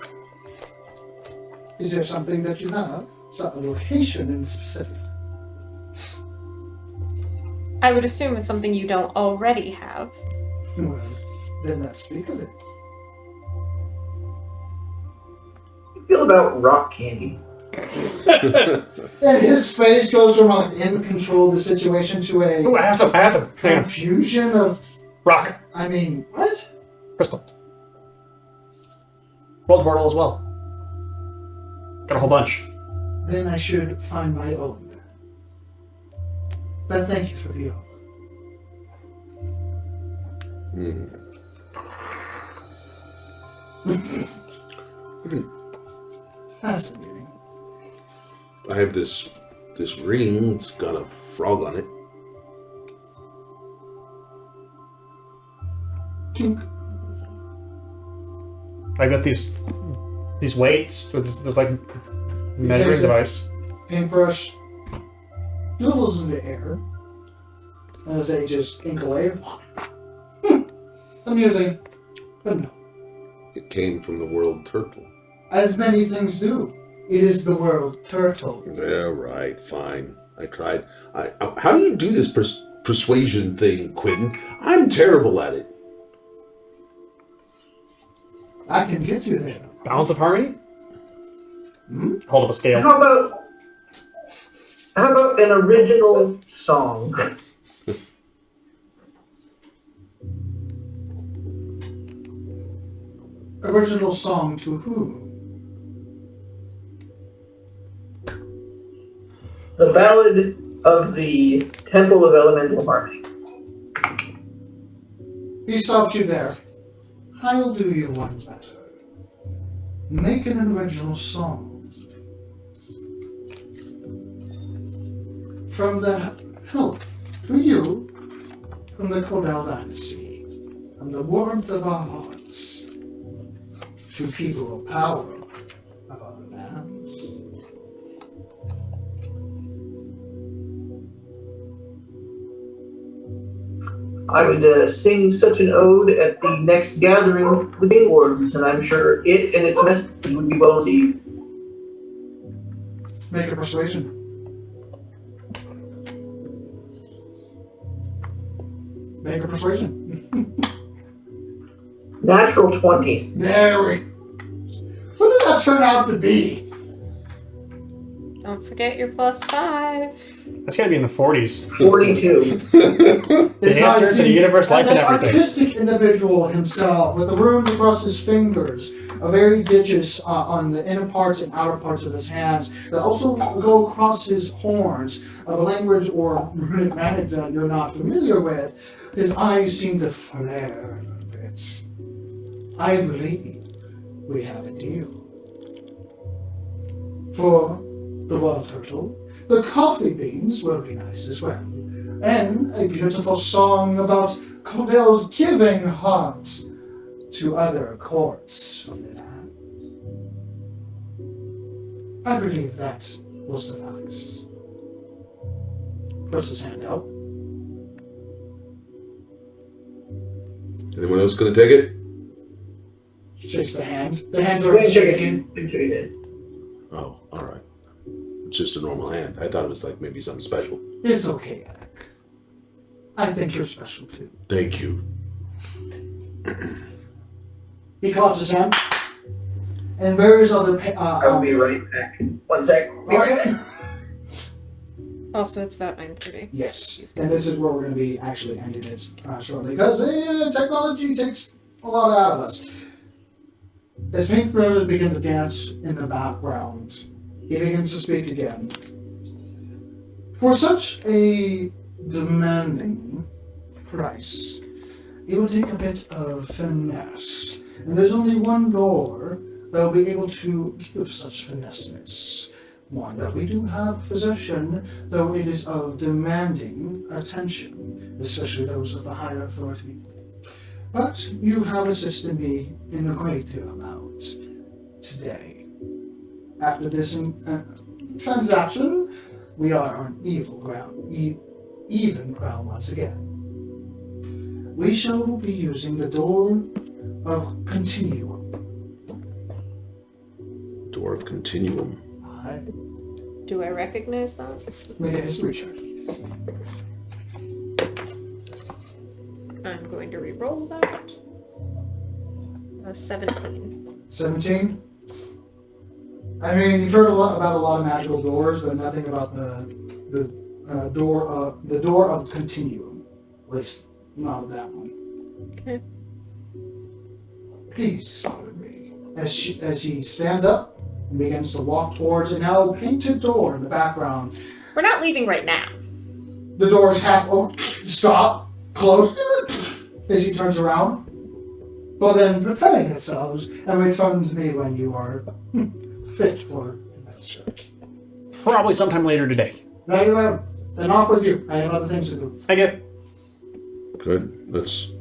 Is there something that you have? A location in specific? I would assume it's something you don't already have. Well, then let's speak of it. How do you feel about rock candy? And his face goes from like in control of the situation to a Ooh, I have some. Hang on. confusion of, Rock. I mean, what? Crystal. World portal as well. Got a whole bunch. Then I should find my own. But thank you for the offer. Fascinating. I have this ring. It's got a frog on it. Tink. I got these weights with this like measuring Jason. device. Paintbrush doodles in the air as they just ink away. Amusing, but no. It came from the world turtle. As many things do. It is the world turtle. Yeah, right. Fine. I tried. How do you do this persuasion thing, Quentin? I'm terrible at it. I can get you there. Balance of harmony? Hold up a scale. How about an original song? Original song to who? The Ballad of the Temple of Elemental Harmony. He stops you there. I'll do you one better. Make an original song. From the help to you, from the Cordell Dynasty, from the warmth of our hearts, to people of power of other lands. I would sing such an ode at the next gathering of the Dwarves, and I'm sure it and its message would be well received. Make a persuasion. Make a persuasion. Natural 20. There we. What does that turn out to be? Don't forget your +5. That's gotta be in the 40s. 42. It's The answer to the universe, life, as and an everything. artistic individual himself, with the runes across his fingers, a very digits on the inner parts and outer parts of his hands, that also go across his horns, of a language or runic magic that you're not familiar with. His eyes seem to flare a little bit. I believe we have a deal. For the water turtle, the coffee beans will be nice as well. And a beautiful song about Cordell's giving heart to other courts of the land. I believe that will suffice. Puts his hand out. Anyone else gonna take it? Shakes the hand. The hands are shaking. Oh, all right. It's just a normal hand. I thought it was like maybe something special. It's okay, Alec. I think you're special too. Thank you. He claps his hand. And various other... I will be right back. 1 sec. Be right back. Also, it's about 9:30. Yes, and this is where we're going to be actually ending it shortly, because technology takes a lot out of us. As Pink Roses begin to dance in the background, he begins to speak again. For such a demanding price, it will take a bit of finesse, and there's only one door that will be able to give such fineness. One that we do have possession, though it is of demanding attention, especially those of the higher authority. But you have assisted me in a great deal amount today. After this transaction, we are on even ground once again. We shall be using the door of continuum. Door of Continuum. Do I recognize that? Make a history check. I'm going to re-roll that. 17. 17? I mean, you've heard about a lot of magical doors, but nothing about the door of continuum. At least not that one. Okay. Please follow me. As he stands up and begins to walk towards a now painted door in the background. We're not leaving right now. The door is half open. Stop. Close. As he turns around. Well then, preparing yourselves and return to me when you are fit for adventure. Probably sometime later today. Now you have. Then off with you. I have other things to do. I get. Good. Let's.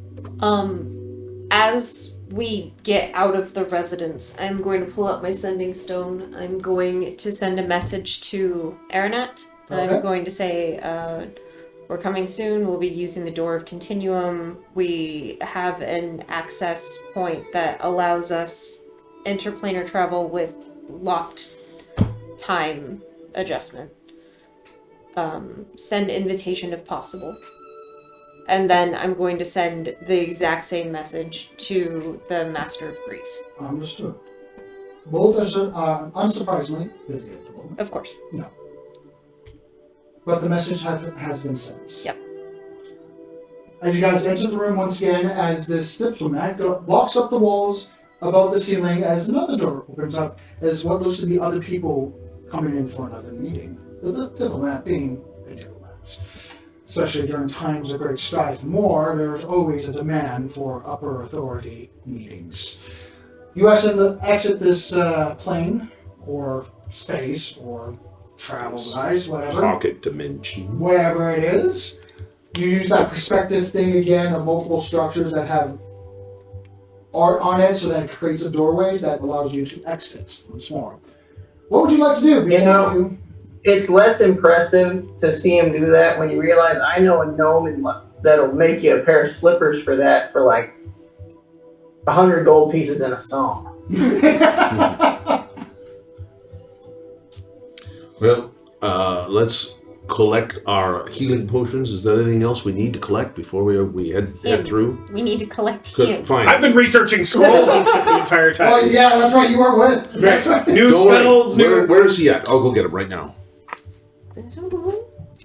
As we get out of the residence, I'm going to pull out my sending stone. I'm going to send a message to Aranet. Okay. I'm going to say, we're coming soon. We'll be using the Door of Continuum. We have an access point that allows us interplanar travel with locked time adjustment. Send invitation if possible. And then I'm going to send the exact same message to the Master of Grief. Understood. Both are unsurprisingly busy at the moment. Of course. No. But the message has been sent. Yep. As you guys enter the room once again, as this diplomat walks up the walls above the ceiling, as another door opens up, as what looks to be other people coming in for another meeting. The diplomat being a diplomat. Especially during times of great strife and war, there's always a demand for upper authority meetings. You exit this plane, or space, or travel device, whatever. Pocket dimension. Whatever it is. You use that perspective thing again of multiple structures that have art on it, so that it creates a doorway that allows you to exit once more. What would you like to do before you... It's less impressive to see him do that when you realize I know a gnome in that'll make you a pair of slippers for that for like 100 gold pieces in a song. Well, let's collect our healing potions. Is there anything else we need to collect before we head through? We need to collect Good, him. fine. I've been researching scrolls and shit the entire time. Oh yeah, that's right. You were with. That's right. New Don't worry. spells, new. Where is he at? I'll go get him right now.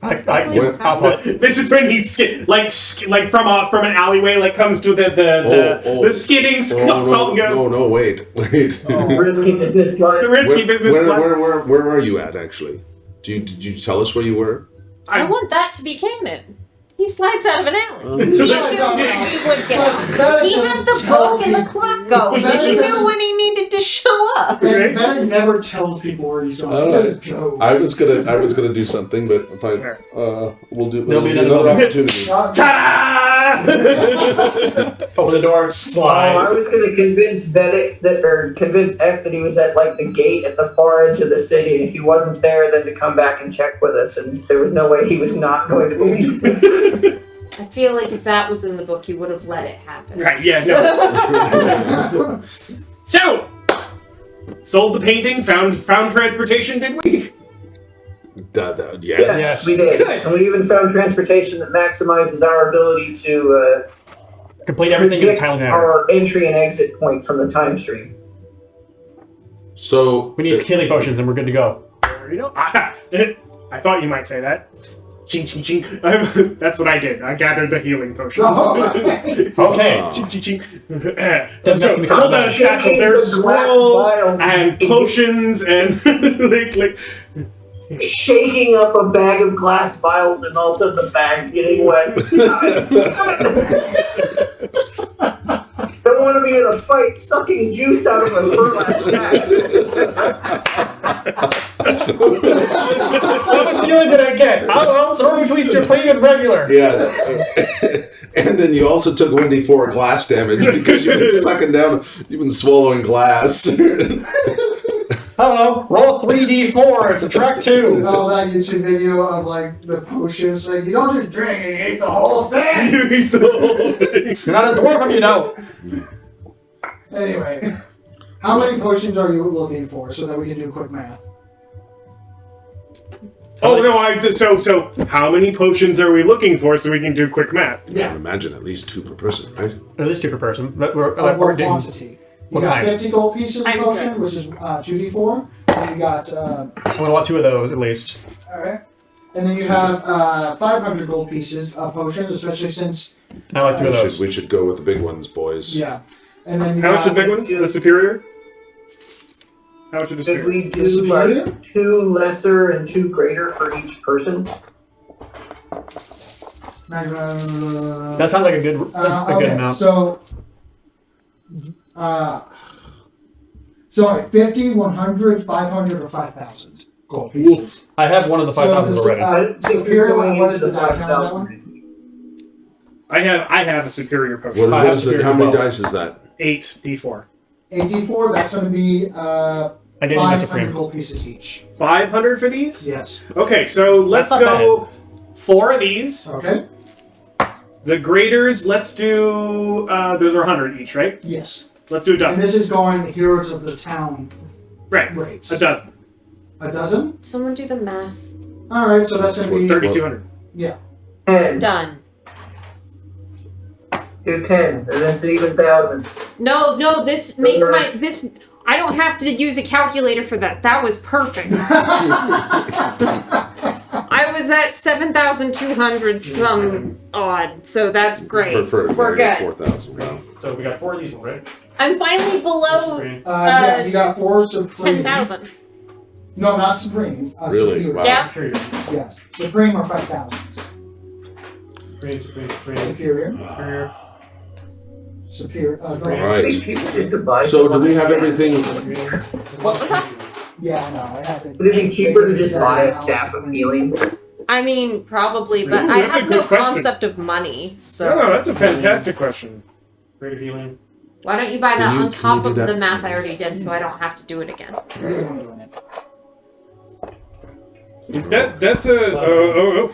I'll put. This is when he's like from an alleyway, like comes to the skidding comes out and goes. No, wait. Risky business The line. risky business. Where are you at, actually? Did you tell us where you were? I want that to be canon. He slides out of an alley. He slides out of an alley. He would get. He had the book and the clock going. He knew when he needed to show up. And Venom never tells people where he's going. He just goes. I was gonna do something, but if we'll do There'll be another another opportunity. Ta-da! Open the door, I slide. was going to convince convince F that he was at like the gate at the far edge of the city, and if he wasn't there, then to come back and check with us. And there was no way he was not going to be. I feel like if that was in the book, you would have let it happen. Right? Yeah. No. So, sold the painting. Found transportation. Did we? Yes. Yes. We did, Good. and we even found transportation that maximizes our ability to Complete everything in a predict timely manner. our entry and exit point from the time stream. So We need healing potions and we're good to go. You know, I thought you might say that. Ching ching ching. That's what I did. I gathered the healing potions. Oh, okay. Okay. Ching ching ching. That's So me hold on a satchel. There's Shaking the glass scrolls vial. and potions and like. Shaking up a bag of glass vials and also the bag's getting wet. Don't want to be in a fight sucking juice out of a burlap sack. How much healing did I get? Somewhere between supreme and regular. yes. And then you also took 1d4 glass damage because you've been sucking down, you've been swallowing glass. I don't know. Roll 3d4 and subtract 2. All that YouTube video of like the potions, like you don't just drink and you eat the whole thing. You're not a dwarf if you don't. Anyway, how many potions are you looking for so that we can do quick math? Oh no! So how many potions are we looking for so we can do quick math? I would imagine at least 2 per person, right? At least 2 per person. But we're Of what doing. quantity? You What got kind? 50 gold pieces of I'm potion, good. which is 2d4. And you got, I'm gonna want 2 of those at least. alright. And then you have 500 gold pieces of potions, especially since, And I like 2 of those. We should go with the big ones, boys. yeah. And then you How much got are the big ones? The superior? How much are the Did superior? we The do superior? like 2 lesser and 2 greater for each person? That sounds like a good okay, amount. So, 50, 100, 500, or 5,000 gold pieces. I have one of the So 5,000 this, already. superior, Going what is into the die count on that 5,000. one? I have a superior potion. What I have is it? superior How many bow. dice is that? 8d4. 84, that's going to be I gave you my 500 supreme. gold pieces each. 500 for these? Yes. Okay, so let's That's not go 4 of these. Okay? The graders, let's do those are 100 each, right? Yes. Let's do a And dozen. this is going Heroes of the Town Right. rates. A dozen. A dozen? Someone do the math. Alright, so that's going to be... 3,200. Yeah. 10. Done. Do 10, and that's an even 1,000. No, this makes this. I don't have to use a calculator for that. That was perfect. I was at 7,200 some odd, so that's great. We're good. 4,000. Wow. So we got 4 of these, right? I'm finally below Yeah, you got 4 Supreme. 10,000. No, not Supreme. Really? Superior. Wow. Yeah. Yes. Supreme are 5,000. Superior. Superior. All Go. right. Just to buy So do someone we have a staff? everything? What was that? Yeah, no, I had to. Would it be cheaper to just buy a staff of healing? I mean, probably, but Ooh, I that's a have good no question. concept of money, No, so that's a fantastic question. Greater healing. why don't you buy Can that you- on can top you do of that? the math I already did, so I don't have to do it again? You're the one doing it. That's a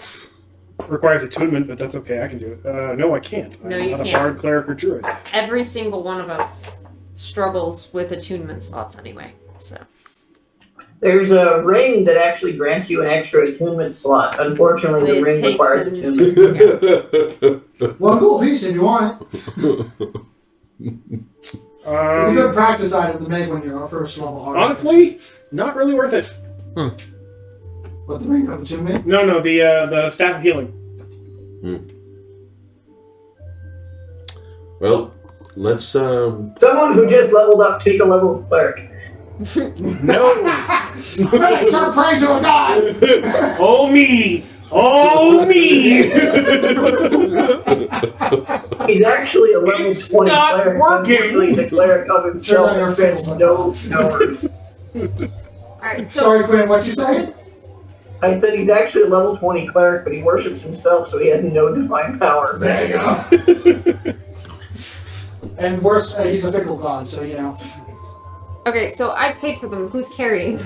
Requires attunement, but that's okay. I can do it. No, I can't. No, I'm you not can't. a bard, cleric, or druid. Every single one of us struggles with attunement slots anyway. So There's a ring that actually grants you an extra attunement slot. Unfortunately, the It ring takes requires an attunement. One gold piece if you want. It's a good practice item to make when you're a first level artist. Honestly, not really worth it. What, the ring of attunement? No, the staff of healing. Well, let's. Someone who just leveled up, take a level of cleric. No. Start praying to a god! Oh me! Oh me! He's actually a level 20 not cleric. working. Unfortunately, he's a cleric of himself and grants no powers. alright, so Sorry, Quinn, what'd you say? I said he's actually a level 20 cleric, but he worships himself, so he has no divine power. There you go. And worse, he's a fickle god, so you know. okay, so I paid for them. Who's carrying?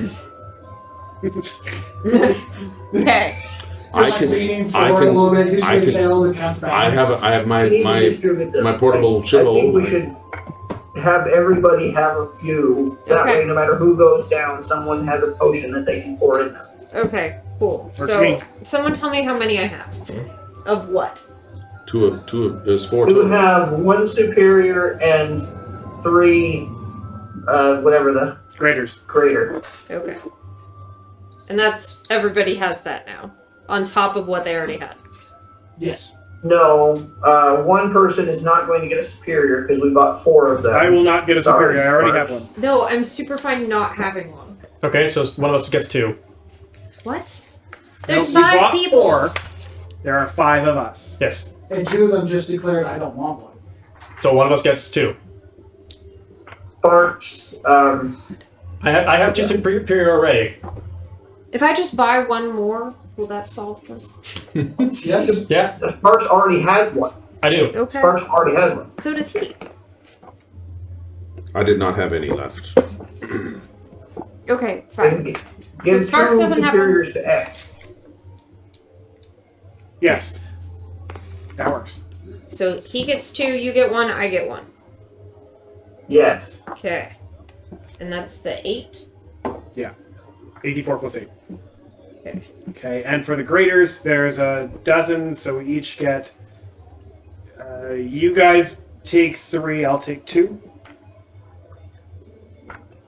Okay. You're I like can. leaning I forward a can. little bit, using I your can. tail to counterbalance. I have We need to my distribute them. my portable I shuttle. think we should have everybody have a few. That Okay. way, no matter who goes down, someone has a potion that they can pour in. Okay, cool. Works So me. someone tell me how many I have. Of what? There's 4 We would total. have 1 superior and 3, whatever the Graders. greater. Okay. And that's everybody has that now. On top of what they already had. Yes. No, 1 person is not going to get a superior because we bought 4 of them. I will not get a Sorry, superior. I already have Sparks. one. No, I'm super fine not having one. Okay, so one of us gets 2. What? There's Nope, we 5 bought people. 4. There are 5 of us. Yes. And 2 of them just declared, I don't want one. So one of us gets 2. Sparks, I have 2 superior already. If I just buy one more, will that solve this? Yes. Yeah, Sparks already has one. I do. Okay. Sparks already has one. So does he. I did not have any left. Okay, fine. Give So Sparks 2 doesn't have superiors to X. Yes. That works. So he gets 2, you get 1, I get 1. Yes. Okay. And that's the 8. 84 plus 8. Okay. Okay, and for the graders, there's a dozen, so we each get. You guys take 3, I'll take 2.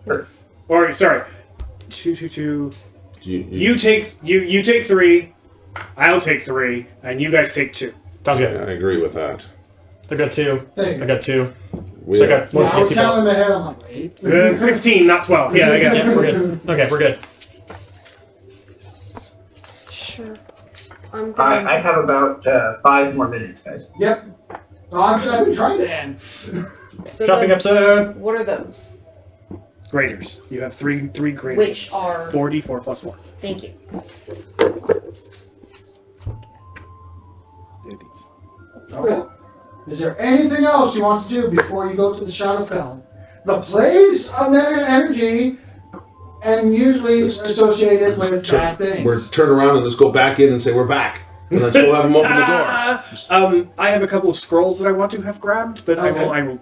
That's- Or, sorry. 2, 2, 2. You You take 3, I'll take 3, and you guys take 2. Sounds good. I agree with that. I got 2. There you I go. got 2. We So I have- got 1 Yeah, I for was people. counting in my head, I'm like, wait. 16, not 12. Yeah, I got it. Yeah, we're good. Okay, we're good. Sure. I'm gonna. I have about 5 more minutes, guys. Yep. Oh, I've been trying to end. So Shopping the- episode. What are those? Graders. You have three graders. Which are. 4d4 plus 4. Thank you. Do these. Okay. Is there anything else you want to do before you go to the Shadowfell? The place of negative energy, and usually associated with bad things. We're turn around and let's go back in and say we're back. And let's go have them open the door. I have a couple of scrolls that I want to have grabbed, but Okay. I will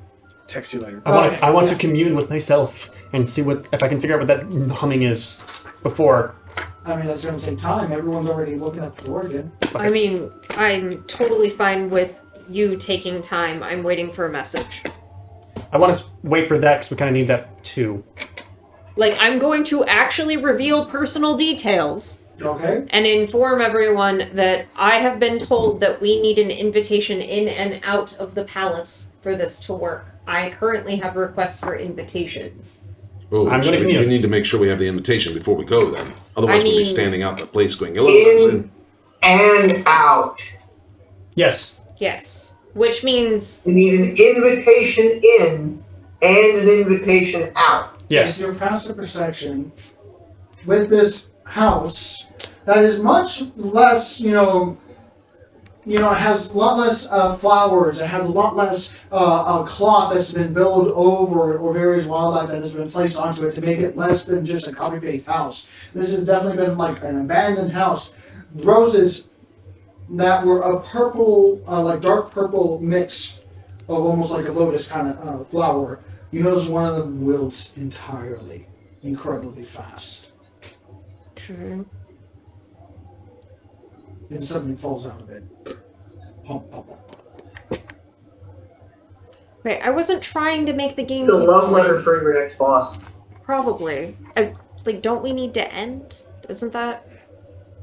text you later. I want to commune with myself and see what if I can figure out what that humming is before. I mean, that's going to take time. Everyone's already looking at the door again. I mean, I'm totally fine with you taking time. I'm waiting for a message. I want to wait for that because we kind of need that too. Like, I'm going to actually reveal personal details Okay? and inform everyone that I have been told that we need an invitation in and out of the palace for this to work. I currently have requests for invitations. Oh, I'm gonna so commute. we need to make sure we have the invitation before we go then. Otherwise we'll be mean- standing out the place going, hello, In and out. Yes. Yes. Which means, We need an invitation in and an invitation out. Yes. If you're past the perception with this house that is much less, it has a lot less flowers, it has a lot less cloth that's been built over or various wildlife that has been placed onto it to make it less than just a copy-paste house. This has definitely been like an abandoned house. Roses that were a purple, like dark purple mix of almost like a lotus kind of flower. You notice one of them wilts entirely, incredibly fast, True. and suddenly falls out of it. Pump, pump, pump. Wait, I wasn't trying to make the game. It's a keep love going. letter for your ex-boss. Probably. Like, don't we need to end? Isn't that?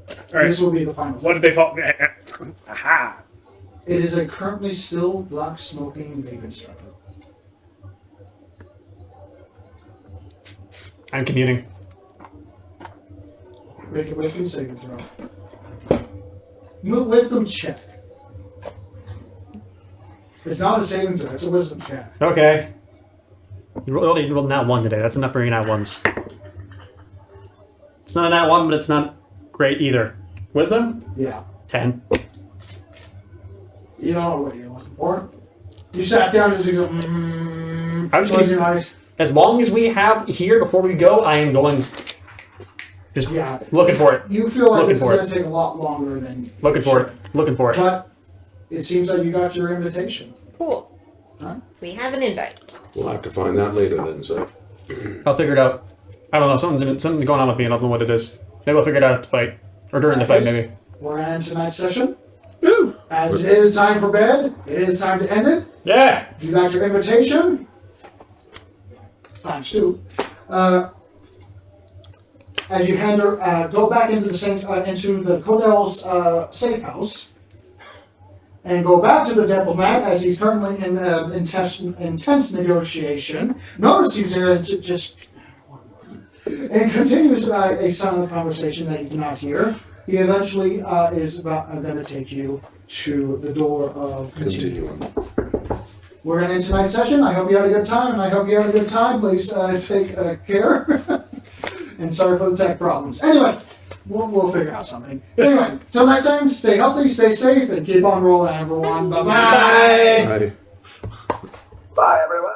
All right. This will be the final. What did they fall? Aha! It is a currently still black smoking Raven's feather. I'm commuting. Make a wisdom saving throw. Wisdom check. It's not a saving throw, it's a wisdom check. Okay. You rolled nat 1 today. That's enough for your nat 1s. It's not a nat 1, but it's not great either. Wisdom? Yeah. 10. You don't know what you're looking for. You sat down and you go, I'm just close gonna- your eyes. As long as we have here before we go, I am going. Just Yeah. looking for it. You feel like Looking this is for going to take a lot longer than. Looking for it. Looking for it. But it seems like you got your invitation. Cool. Huh? We have an invite. We'll have to find that later then, so. I'll figure it out. I don't know. Something's going on with me. I don't know what it is. Maybe I'll figure it out at the fight. Or during the fight, maybe. We're going to end tonight's session. Woo! As it is time for bed, it is time to end it. Yeah! You got your invitation. Times 2. As you go back into the Codell's safe house, and go back to the Diplomat as he's currently in intense negotiation. Notice he's there just and continues a silent conversation that you cannot hear. He eventually is going to take you to the door of Continuum. We're going to end tonight's session. I hope you had a good time, and I hope you had a good time. Please take care. And sorry for the tech problems. Anyway, we'll figure out something. Anyway, till next time, stay healthy, stay safe, and keep on rolling, everyone. Bye-bye. Bye. Bye, everyone.